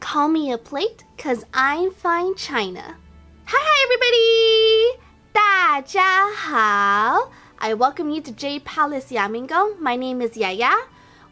Call me a plate, 'cause I'm fine china. Hi everybody! 大家好! I welcome you to Jade Palace Yamingo. My name is Yaya.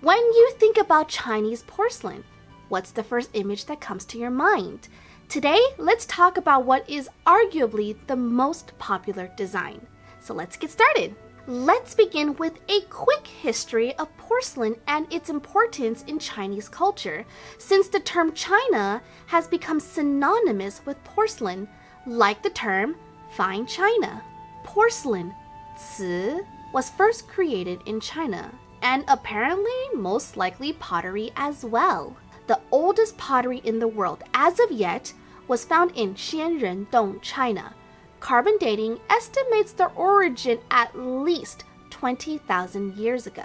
When you think about Chinese porcelain, what's the first image that comes to your mind? Today, let's talk about what is arguably the most popular design. So let's get started. Let's begin with a quick history of porcelain and its importance in Chinese culture, since the term China has become synonymous with porcelain, like the term fine china. Porcelain, 瓷, was first created in China, and apparently most likely pottery as well. The oldest pottery in the world as of yet was found in Xianrendong, China. Carbon dating estimates their origin at least 20,000 years ago.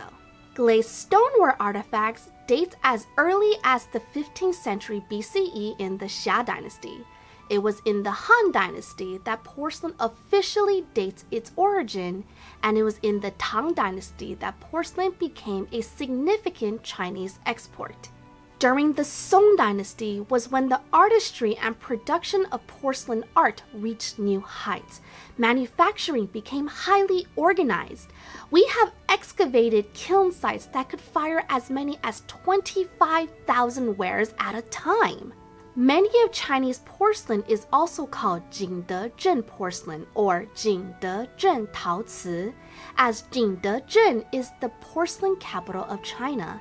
Glazed stoneware artifacts date as early as the 15th century BCE in the Xia dynasty. It was in the Han dynasty that porcelain officially dates its origin, and it was in the Tang dynasty that porcelain became a significant Chinese export. During the Song dynasty was when the artistry and production of porcelain art reached new heights. Manufacturing became highly organized. We have excavated kiln sites that could fire as many as 25,000 wares at a time. Many of Chinese porcelain is also called Jingdezhen porcelain or Jingdezhen Taoci, as Jingdezhen is the porcelain capital of China.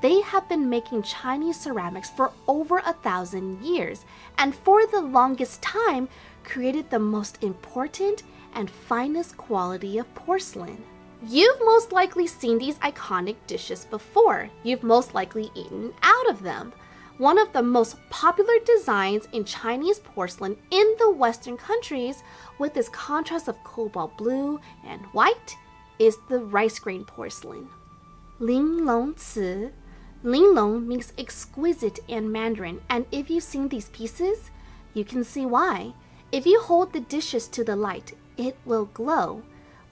They have been making Chinese ceramics for over 1,000 years, and for the longest time created the most important and finest quality of porcelain. You've most likely seen these iconic dishes before. You've most likely eaten out of them. One of the most popular designs in Chinese porcelain in the Western countries, with its contrast of cobalt blue and white, is the rice grain porcelain. Linglong. Linglong means exquisite in Mandarin, and if you've seen these pieces, you can see why. If you hold the dishes to the light, it will glow.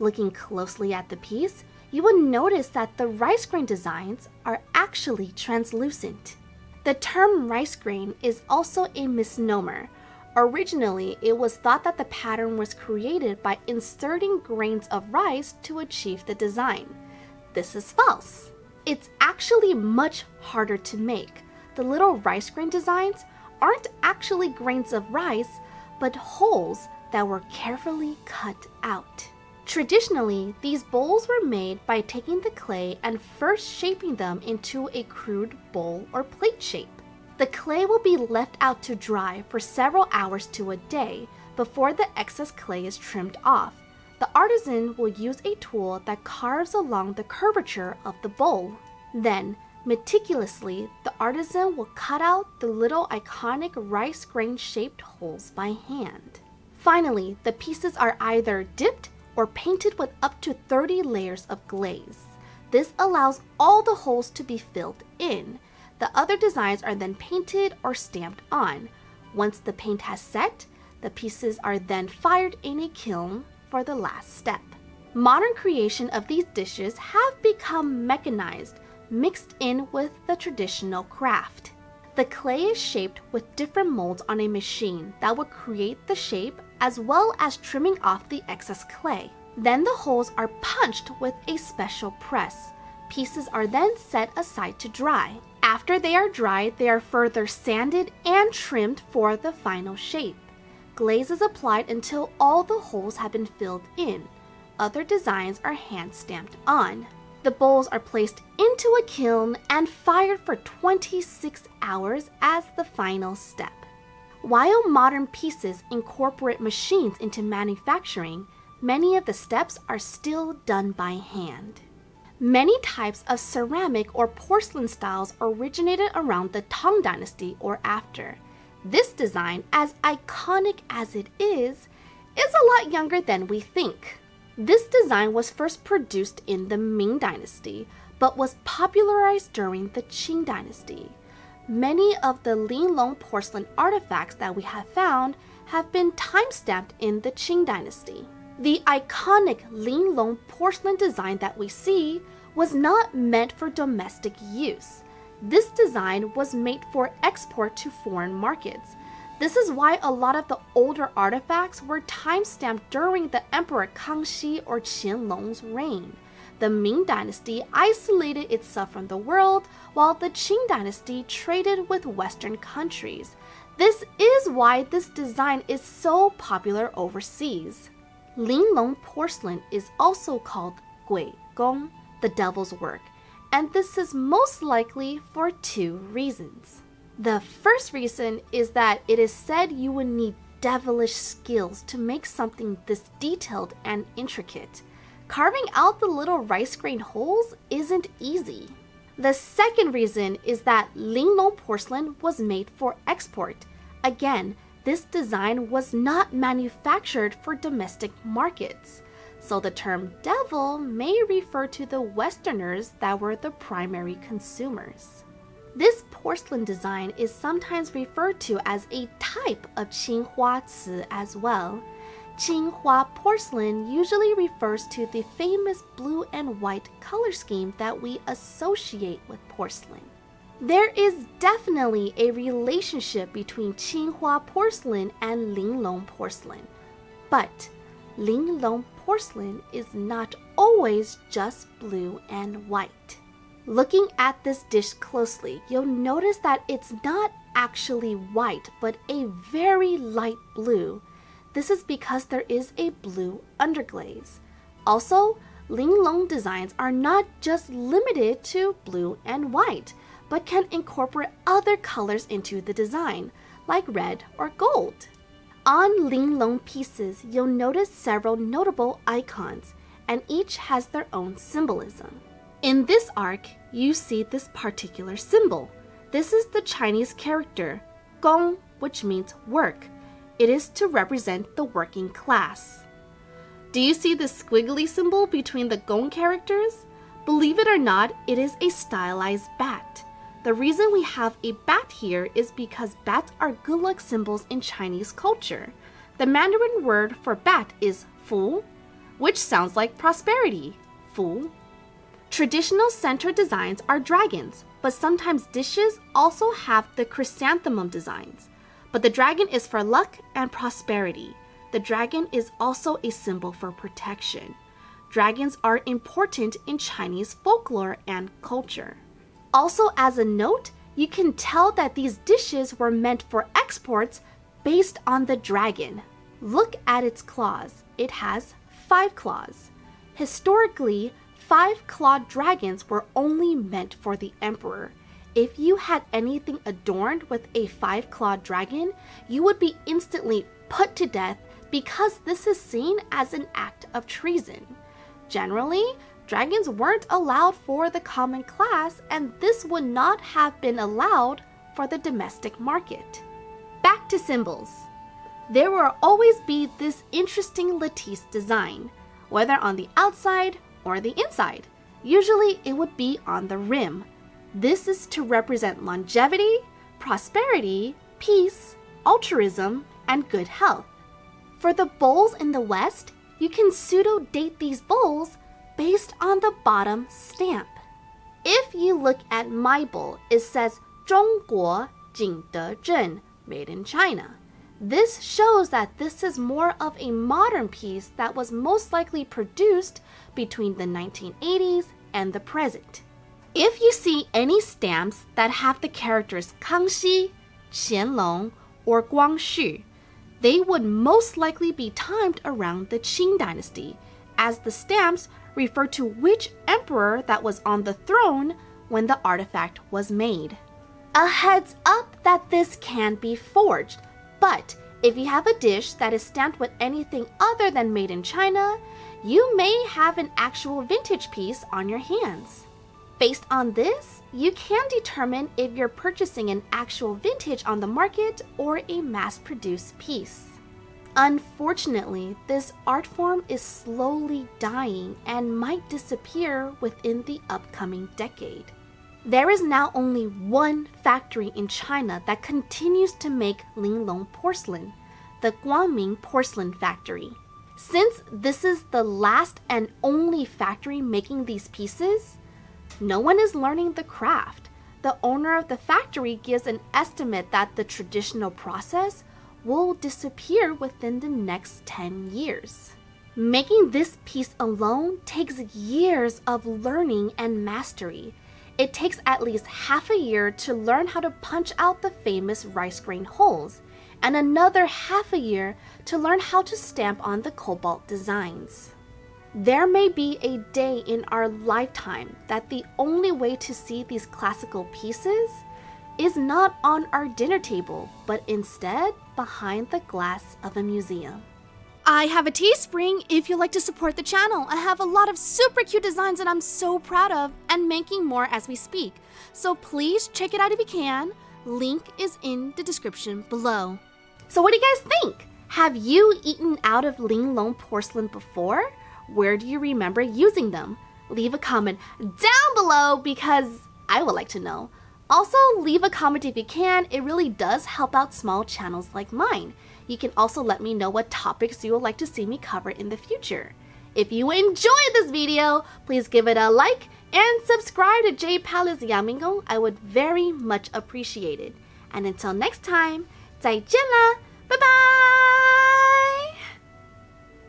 Looking closely at the piece, you will notice that the rice grain designs are actually translucent. The term rice grain is also a misnomer. Originally, it was thought that the pattern was created by inserting grains of rice to achieve the design. This is false. It's actually much harder to make. The little rice grain designs aren't actually grains of rice, but holes that were carefully cut out. Traditionally, these bowls were made by taking the clay and first shaping them into a crude bowl or plate shape. The clay will be left out to dry for several hours to a day before the excess clay is trimmed off. The artisan will use a tool that carves along the curvature of the bowl. Then, meticulously, the artisan will cut out the little iconic rice grain-shaped holes by hand. Finally, the pieces are either dipped or painted with up to 30 layers of glaze. This allows all the holes to be filled in. The other designs are then painted or stamped on. Once the paint has set, the pieces are then fired in a kiln for the last step. Modern creation of these dishes have become mechanized, mixed in with the traditional craft. The clay is shaped with different molds on a machine that will create the shape as well as trimming off the excess clay. Then the holes are punched with a special press. Pieces are then set aside to dry. After they are dried, they are further sanded and trimmed for the final shape. Glaze is applied until all the holes have been filled in. Other designs are hand-stamped on. The bowls are placed into a kiln and fired for 26 hours as the final step. While modern pieces incorporate machines into manufacturing, many of the steps are still done by hand. Many types of ceramic or porcelain styles originated around the Tang dynasty or after. This design, as iconic as it is a lot younger than we think. This design was first produced in the Ming dynasty, but was popularized during the Qing dynasty. Many of the Linglong porcelain artifacts that we have found have been time-stamped in the Qing dynasty. The iconic Linglong porcelain design that we see was not meant for domestic use. This design was made for export to foreign markets. This is why a lot of the older artifacts were time-stamped during the Emperor Kangxi or Qianlong's reign. The Ming Dynasty isolated itself from the world, while the Qing Dynasty traded with Western countries. This is why this design is so popular overseas. Linglong porcelain is also called Gui Gong, the devil's work, and this is most likely for two reasons. The first reason is that it is said you would need devilish skills to make something this detailed and intricate. Carving out the little rice grain holes isn't easy. The second reason is that Linglong porcelain was made for export. Again, this design was not manufactured for domestic markets, so the term devil may refer to the Westerners that were the primary consumers. This porcelain design is sometimes referred to as a type of Qinghua Ci as well. Qinghua porcelain usually refers to the famous blue and white color scheme that we associate with porcelain. There is definitely a relationship between Qinghua porcelain and Linglong porcelain, but Linglong porcelain is not always just blue and white. Looking at this dish closely, you'll notice that it's not actually white, but a very light blue. This is because there is a blue underglaze. Also, Linglong designs are not just limited to blue and white, but can incorporate other colors into the design, like red or gold. On Linglong pieces, you'll notice several notable icons, and each has their own symbolism. In this arc, you see this particular symbol. This is the Chinese character, Gong, which means work. It is to represent the working class. Do you see the squiggly symbol between the Gong characters? Believe it or not, it is a stylized bat. The reason we have a bat here is because bats are good luck symbols in Chinese culture. The Mandarin word for bat is fu, which sounds like prosperity, fu. Traditional center designs are dragons, but sometimes dishes also have the chrysanthemum designs. But the dragon is for luck and prosperity. The dragon is also a symbol for protection. Dragons are important in Chinese folklore and culture. Also, as a note, you can tell that these dishes were meant for exports based on the dragon. Look at its claws. It has 5 claws. Historically, 5-clawed dragons were only meant for the emperor. If you had anything adorned with a 5-clawed dragon, you would be instantly put to death because this is seen as an act of treason. Generally, dragons weren't allowed for the common class, and this would not have been allowed for the domestic market. Back to symbols. There will always be this interesting lattice design, whether on the outside or the inside. Usually it would be on the rim. This is to represent longevity, prosperity, peace, altruism, and good health. For the bowls in the West, you can pseudo-date these bowls based on the bottom stamp. If you look at my bowl, it says 中国景德镇, made in China. This shows that this is more of a modern piece that was most likely produced between the 1980s and the present. If you see any stamps that have the characters Kangxi, Qianlong, or Guangxu, they would most likely be timed around the Qing dynasty, as the stamps refer to which emperor that was on the throne when the artifact was made. A heads up that this can be forged, but if you have a dish that is stamped with anything other than made in China, you may have an actual vintage piece on your hands. Based on this, you can determine if you're purchasing an actual vintage on the market or a mass-produced piece. Unfortunately, this art form is slowly dying and might disappear within the upcoming decade. There is now only one factory in China that continues to make Linglong porcelain, the Guangming Porcelain Factory. Since this is the last and only factory making these pieces, no one is learning the craft. the owner of the factory gives an estimate that the traditional process will disappear within the next 10 years. Making this piece alone takes years of learning and mastery. It takes at least half a year to learn how to punch out the famous rice grain holes, and another half a year to learn how to stamp on the cobalt designs. There may be a day in our lifetime that the only way to see these classical pieces is not on our dinner table, but instead behind the glass of a museum. I have a Teespring if you'd like to support the channel. I have a lot of super cute designs that I'm so proud of and making more as we speak. So please check it out if you can. Link is in the description below. So what do you guys think? Have you eaten out of Linglong porcelain before? Where do you remember using them? Leave a comment down below because I would like to know. Also, leave a comment if you can. It really does help out small channels like mine. You can also let me know what topics you would like to see me cover in the future. If you enjoyed this video, please give it a like and subscribe to Jade Palace Yamingo. I would very much appreciate it. And until next time, 再见啦，拜拜。